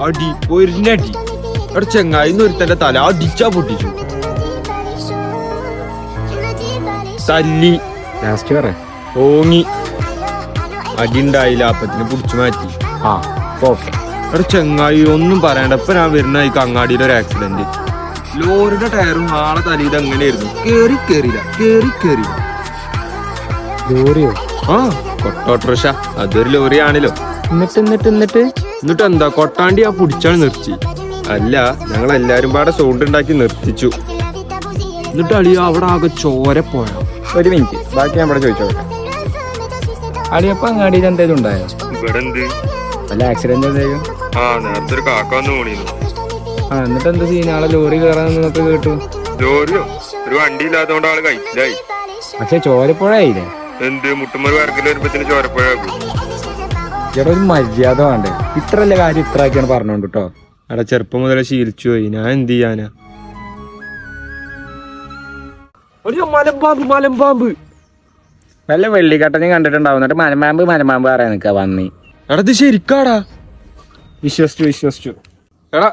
അടി പൊരിഞ്ഞടി. അവിടെ ചെങ്ങായിന്ന് ഒരുത്തന്റെ തല അടിച്ചാ പൊട്ടിച്ചു. തല്ലി ലാസ്റ്റ് പറ ഓങ്ങി അടി ഉണ്ടായില്ല. അപ്പത്തിന് പിടിച്ചു മാറ്റി. ഓക്കെ. അവിടെ ചെങ്ങായി ഒന്നും പറയണ്ട. ഇപ്പൊ ഞാൻ വരുന്ന ഈ കങ്ങാടിയിലെ ഒരു ആക്സിഡന്റ്. ലോറിയുടെ ടയറും ആളെ തലയിൽ അങ്ങനെയായിരുന്നു. കേറിയില്ല. ലോറിയോ? കൊട്ടോട്രഷ. അതൊരു ലോറിയാണല്ലോ. എന്നിട്ട് എന്താ കൊട്ടാണ്ടി ആ പിടിച്ചാണ് നിർത്തി. അല്ല, ഞങ്ങളെല്ലാരും പാടെ സൗണ്ട് ഉണ്ടാക്കി നിർത്തിച്ചു. എന്നിട്ട് അളിയ അവിടെ ആകെ ചോര പോയ. ഒരു മിനിറ്റ്, ബാക്കി ഞാൻ ഇവിടെ ചോദിച്ചോട്ടെ. അളിയപ്പ അങ്ങാടിയിൽ എന്തേലും ഉണ്ടായോ? ഇവിടെ എന്ത് വല്ല ആക്സിഡന്റ് എന്തെങ്കിലും? നേരത്തെ ഒരു കാക്ക വന്ന് പോണിന്നു. എന്നിട്ട് എന്താ സീൻ? ആളെ ലോറി കയറാൻ നിന്നൊക്കെ കേട്ടു. ലോറിയോ? ഒരു വണ്ടി ഇല്ലാത്തതുകൊണ്ട് ആള് കഴിച്ചില്ലായി. പക്ഷെ ചോരപ്പുഴയില്ലേ? എന്ത് മുട്ടുമൊരു വരക്കിൽ വരുമ്പത്തിന് ചോരപ്പുഴ. ചേട്ടാ ഒരു മര്യാദ വേണ്ടേ? ഇത്രല്ല കാര്യം ഇത്ര ആക്കിയാണ് പറഞ്ഞോണ്ട് കേട്ടോ. അവിടെ ചെറുപ്പം മുതലേ ശീലിച്ചു പോയി. ഞാൻ എന്ത് ചെയ്യാനാ? മലമ്പാമ്പ് വല്ല വെള്ളിക്കട്ടനും കണ്ടിട്ടുണ്ടാവും. എന്നിട്ട് മലമ്പാമ്പ് പറയാൻ നിക്കാ വന്നി. എടാ ഇത് ശരിക്കാടാ. വിശ്വസിച്ചു. എടാ